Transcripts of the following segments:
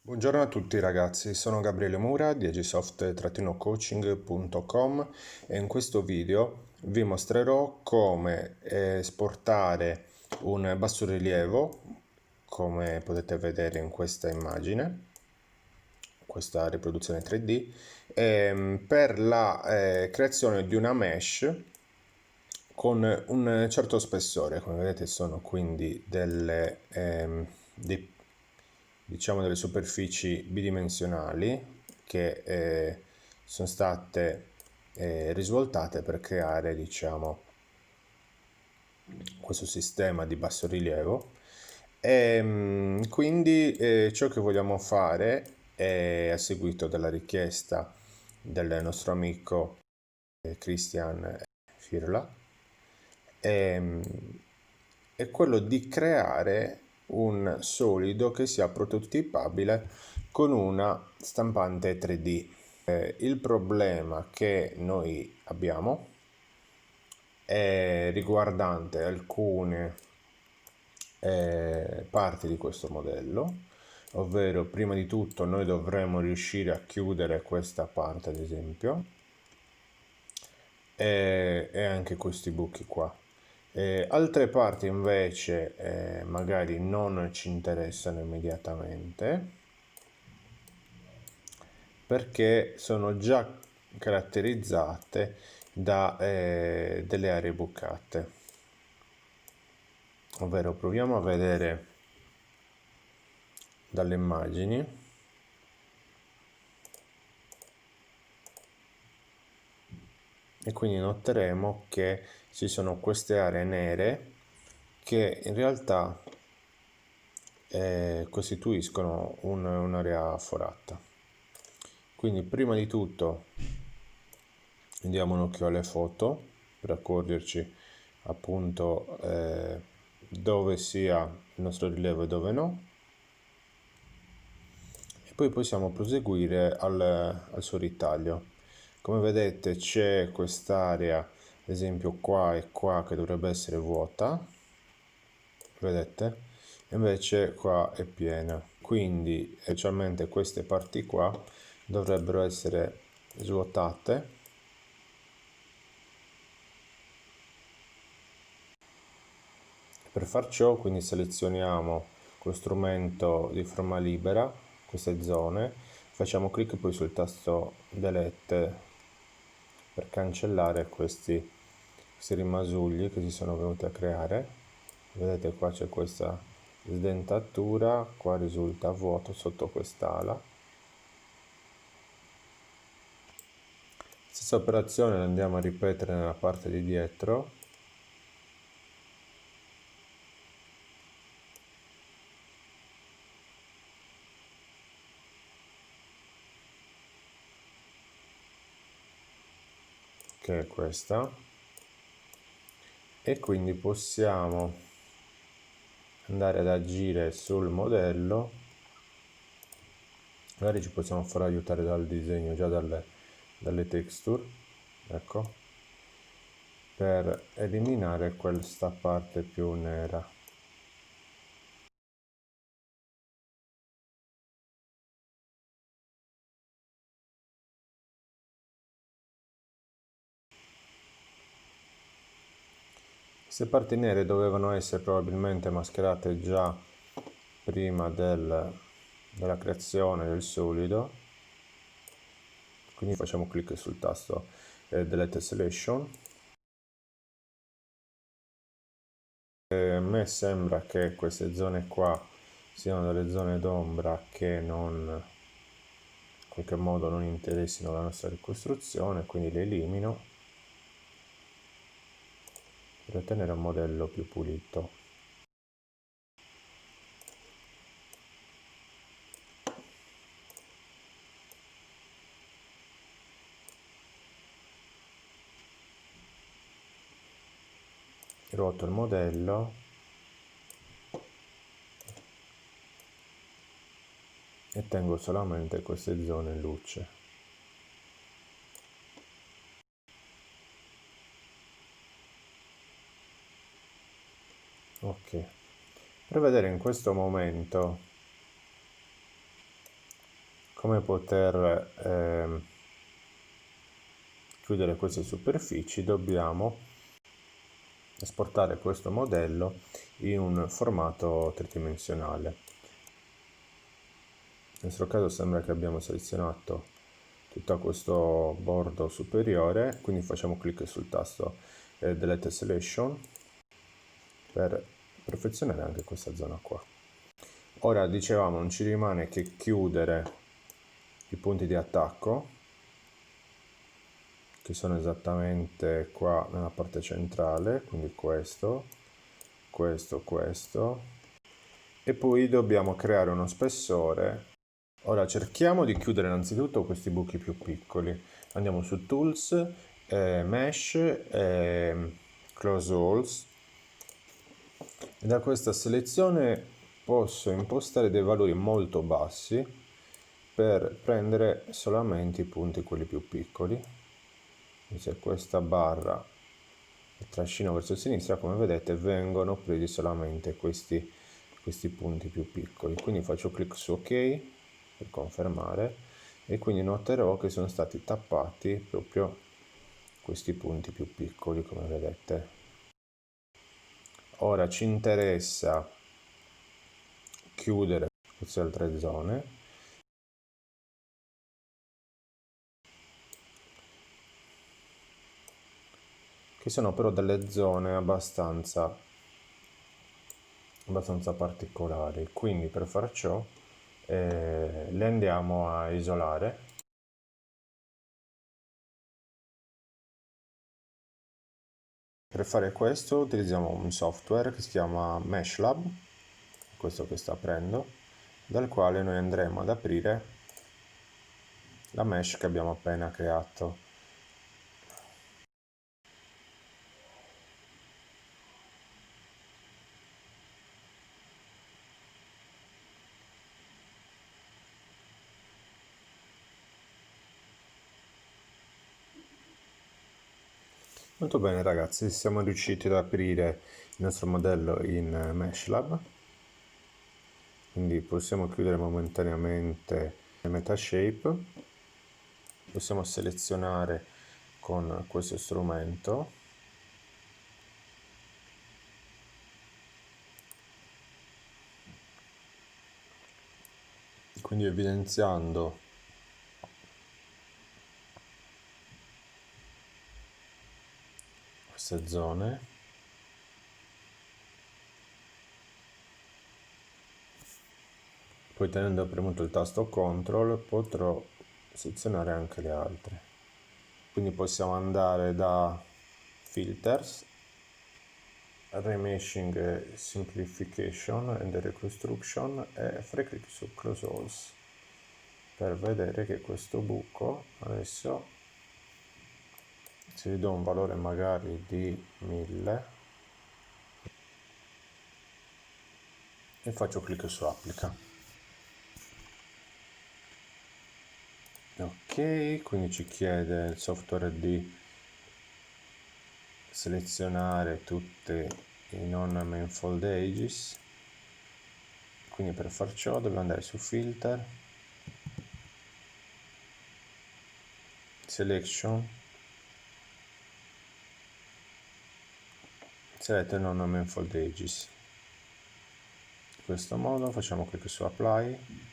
Buongiorno a tutti ragazzi, sono Gabriele Mura di agisoft-coaching.com e in questo video vi mostrerò come esportare un bassorilievo, come potete vedere in questa immagine, questa riproduzione 3D, per la creazione di una mesh con un certo spessore. Come vedete sono quindi diciamo delle superfici bidimensionali che sono state risvoltate per creare, diciamo, questo sistema di bassorilievo. Quindi ciò che vogliamo fare è, a seguito della richiesta del nostro amico Christian Firla, è, è quello di creare un solido che sia prototipabile con una stampante 3D. Il problema che noi abbiamo è riguardante alcune parti di questo modello, ovvero prima di tutto noi dovremo riuscire a chiudere questa parte, ad esempio, e anche questi buchi qua. Altre parti invece magari non ci interessano immediatamente perché sono già caratterizzate da delle aree bucate. Ovvero proviamo a vedere dalle immagini. E quindi noteremo che ci sono queste aree nere che in realtà costituiscono un'area forata. Quindi prima di tutto diamo un occhio alle foto per accorgerci appunto dove sia il nostro rilievo e dove no, e poi possiamo proseguire al suo ritaglio. Come vedete c'è quest'area, ad esempio qua e qua, che dovrebbe essere vuota, vedete? Invece qua è piena, quindi specialmente queste parti qua dovrebbero essere svuotate. Per far ciò quindi selezioniamo con lo strumento di forma libera queste zone, facciamo clic poi sul tasto delete per cancellare questi rimasugli che si sono venuti a creare. Vedete qua c'è questa sdentatura, qua risulta vuoto sotto quest'ala. Stessa operazione la andiamo a ripetere nella parte di dietro. Che è questa, e quindi possiamo andare ad agire sul modello. Magari ci possiamo far aiutare dal disegno, già dalle texture, ecco, per eliminare questa parte più nera. Queste parti nere dovevano essere probabilmente mascherate già prima della creazione del solido, quindi facciamo clic sul tasto Delete Selection. A me sembra che queste zone qua siano delle zone d'ombra che in qualche modo non interessino la nostra ricostruzione, quindi le elimino per ottenere un modello più pulito. Ruoto il modello e tengo solamente queste zone in luce. Ok, per vedere in questo momento come poter chiudere queste superfici, dobbiamo esportare questo modello in un formato tridimensionale. Nel nostro caso sembra che abbiamo selezionato tutto questo bordo superiore, quindi facciamo clic sul tasto Delete Selection per perfezionare anche questa zona qua. Ora dicevamo non ci rimane che chiudere i punti di attacco, che sono esattamente qua nella parte centrale, quindi questo, e poi dobbiamo creare uno spessore. Ora cerchiamo di chiudere innanzitutto questi buchi più piccoli. Andiamo su Tools, Mesh, Close Alls, e da questa selezione posso impostare dei valori molto bassi per prendere solamente i punti quelli più piccoli. E se questa barra trascino verso sinistra, come vedete vengono presi solamente questi punti più piccoli. Quindi faccio clic su OK per confermare, e quindi noterò che sono stati tappati proprio questi punti più piccoli, come vedete. Ora ci interessa chiudere queste altre zone, che sono però delle zone abbastanza particolari, quindi per far ciò le andiamo a isolare. Per fare questo utilizziamo un software che si chiama MeshLab, questo che sto aprendo, dal quale noi andremo ad aprire la mesh che abbiamo appena creato. Molto bene ragazzi, siamo riusciti ad aprire il nostro modello in MeshLab, quindi possiamo chiudere momentaneamente il Metashape, possiamo selezionare con questo strumento quindi evidenziando queste zone, poi tenendo premuto il tasto CTRL potrò selezionare anche le altre, quindi possiamo andare da Filters, Remeshing Simplification and Reconstruction e fare clic su Close Alls per vedere che questo buco adesso, se gli do un valore magari di 1000 e faccio clic su Applica. Ok, quindi ci chiede il software di selezionare tutti i non manifold edges, quindi per far ciò dobbiamo andare su Filter, Selection, Select non manifold edges. In questo modo facciamo clic su Apply,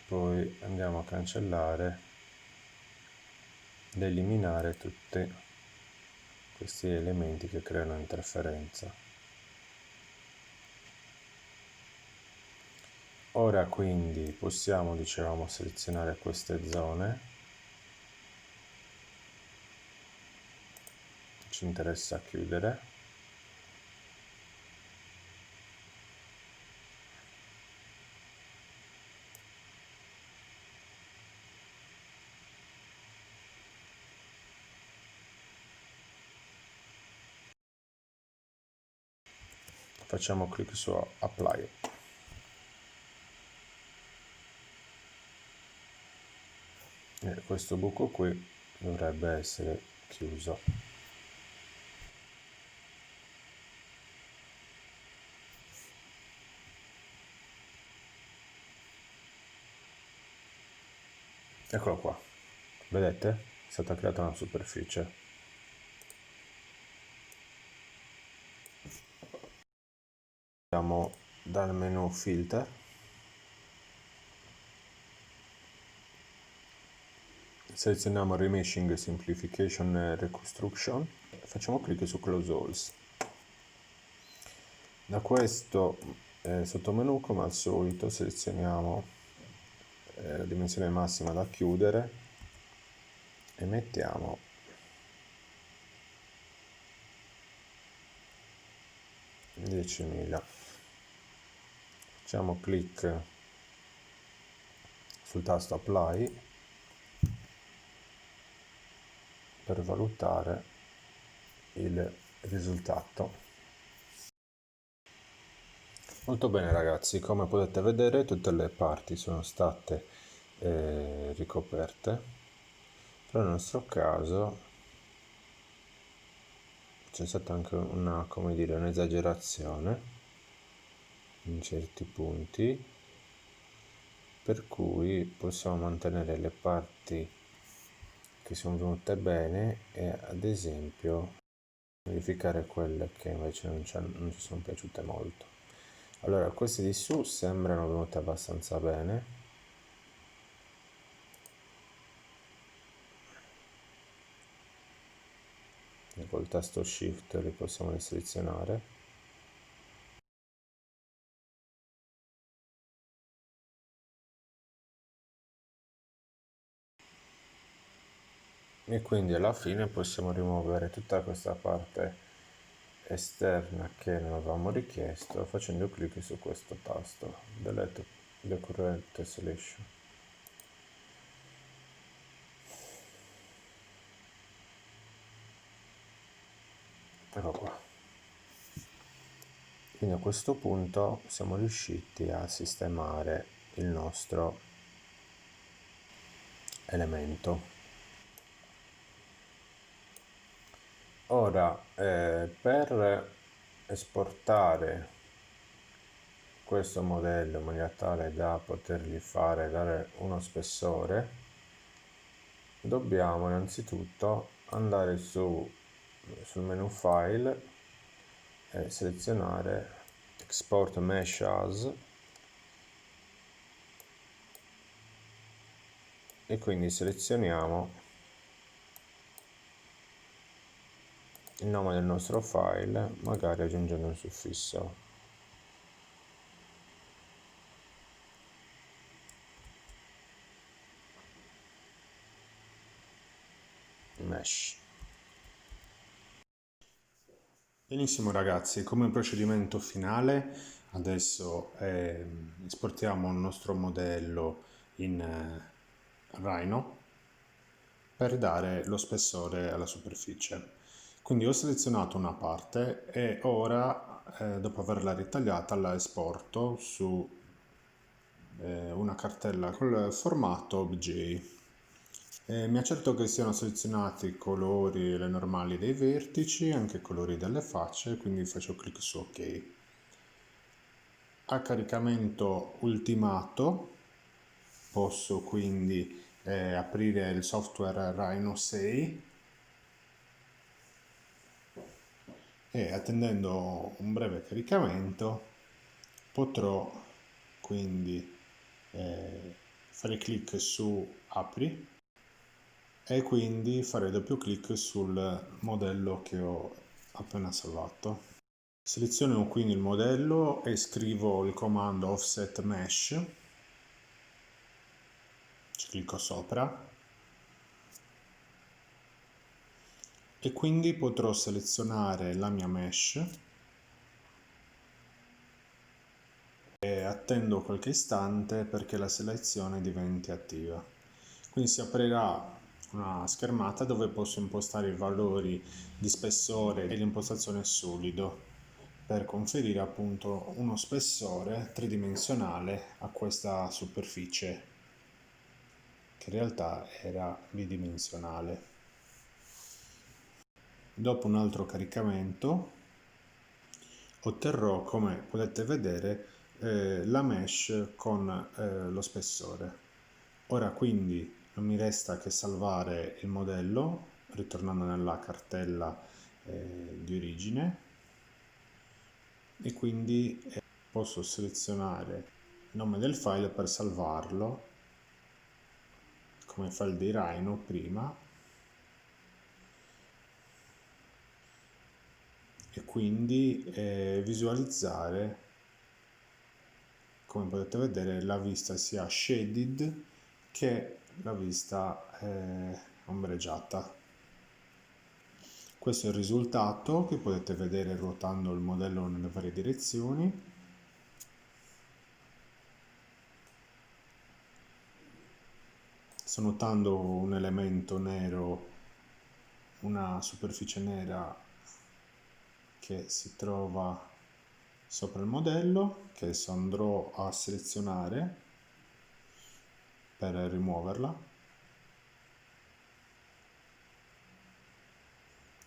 poi andiamo a cancellare ed eliminare tutti questi elementi che creano interferenza. Ora quindi possiamo, dicevamo, selezionare queste zone, ci interessa chiudere, facciamo clic su Apply. E questo buco qui dovrebbe essere chiuso. Eccolo qua, vedete? È stata creata una superficie. Andiamo dal menu filter, selezioniamo Remeshing, Simplification e Reconstruction, facciamo clic su Close Alls. Da questo sottomenu, come al solito, selezioniamo la dimensione massima da chiudere e mettiamo 10.000. Facciamo clic sul tasto Apply per valutare il risultato. Molto bene ragazzi, come potete vedere tutte le parti sono state ricoperte, però nel nostro caso c'è stata anche un'esagerazione in certi punti, per cui possiamo mantenere le parti che sono venute bene e ad esempio verificare quelle che invece non ci sono piaciute molto. Allora, queste di su sembrano venute abbastanza bene. E col tasto Shift li possiamo riselezionare. E quindi alla fine possiamo rimuovere tutta questa parte esterna che non avevamo richiesto facendo clic su questo tasto Delete the current selection. Ecco qua. Quindi a questo punto siamo riusciti a sistemare il nostro elemento. Ora per esportare questo modello in maniera tale da potergli dare uno spessore, dobbiamo innanzitutto andare sul menu file e selezionare export mesh as e quindi selezioniamo il nome del nostro file, magari aggiungendo un suffisso mesh. Benissimo ragazzi, come procedimento finale adesso esportiamo il nostro modello in Rhino per dare lo spessore alla superficie. Quindi ho selezionato una parte e ora dopo averla ritagliata la esporto su una cartella col formato OBJ. Mi accerto che siano selezionati i colori e le normali dei vertici, anche i colori delle facce, quindi faccio clic su OK. A caricamento ultimato posso quindi aprire il software Rhino 6 e attendendo un breve caricamento potrò quindi fare clic su Apri e quindi fare doppio clic sul modello che ho appena salvato. Seleziono quindi il modello e scrivo il comando offset mesh, ci clicco sopra e quindi potrò selezionare la mia mesh e attendo qualche istante perché la selezione diventi attiva. Quindi si aprirà una schermata dove posso impostare i valori di spessore e l'impostazione solido per conferire appunto uno spessore tridimensionale a questa superficie che in realtà era bidimensionale. Dopo un altro caricamento otterrò, come potete vedere, la mesh con lo spessore. Ora quindi non mi resta che salvare il modello ritornando nella cartella di origine, e quindi posso selezionare il nome del file per salvarlo come file di Rhino prima, e quindi visualizzare, come potete vedere, la vista sia shaded che la vista ombreggiata. Questo è il risultato che potete vedere ruotando il modello nelle varie direzioni. Sto notando un elemento nero, una superficie nera che si trova sopra il modello, che adesso andrò a selezionare per rimuoverla.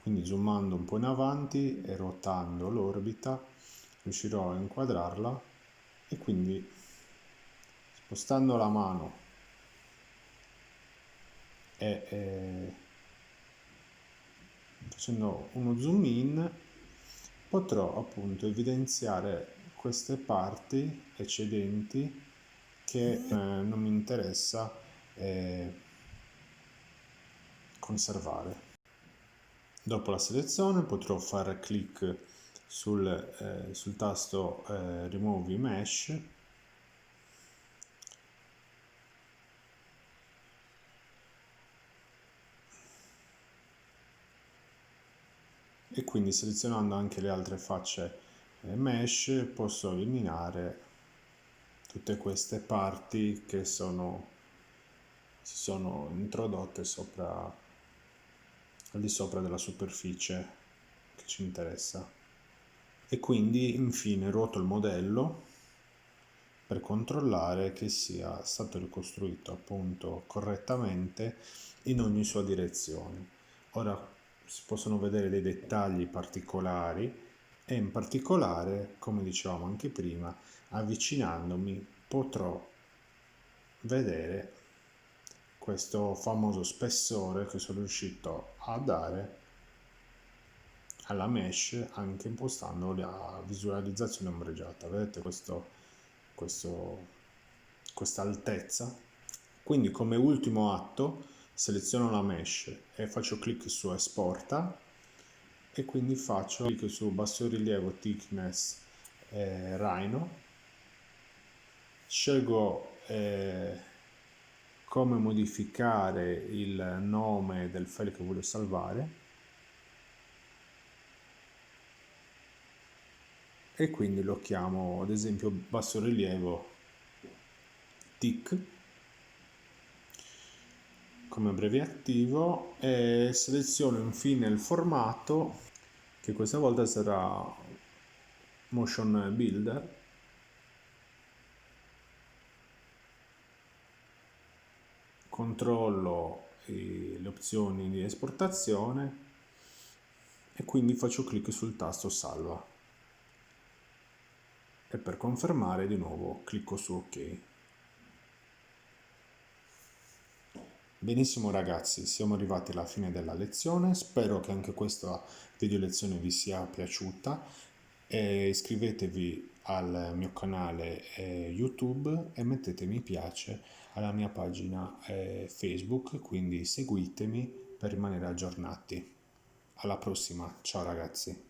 Quindi zoomando un po' in avanti e ruotando l'orbita riuscirò a inquadrarla, e quindi spostando la mano e facendo uno zoom in potrò appunto evidenziare queste parti eccedenti che non mi interessa conservare. Dopo la selezione potrò fare clic sul tasto Remove Mesh e quindi selezionando anche le altre facce mesh posso eliminare tutte queste parti che si sono introdotte al di sopra della superficie che ci interessa. E quindi infine ruoto il modello per controllare che sia stato ricostruito appunto correttamente in ogni sua direzione. Ora si possono vedere dei dettagli particolari, e in particolare, come dicevamo anche prima, avvicinandomi potrò vedere questo famoso spessore che sono riuscito a dare alla mesh anche impostando la visualizzazione ombreggiata. Vedete questa altezza? Quindi come ultimo atto seleziono la mesh e faccio clic su esporta, e quindi faccio clic su bassorilievo thickness Rhino, scelgo come modificare il nome del file che voglio salvare, e quindi lo chiamo ad esempio bassorilievo TIC come abbreviativo, e seleziono infine il formato, che questa volta sarà Motion Builder. Controllo le opzioni di esportazione e quindi faccio clic sul tasto salva, e per confermare di nuovo clicco su ok. Benissimo ragazzi, siamo arrivati alla fine della lezione, spero che anche questa video lezione vi sia piaciuta, e iscrivetevi al mio canale YouTube e mettete mi piace alla mia pagina Facebook, quindi seguitemi per rimanere aggiornati. Alla prossima, ciao ragazzi!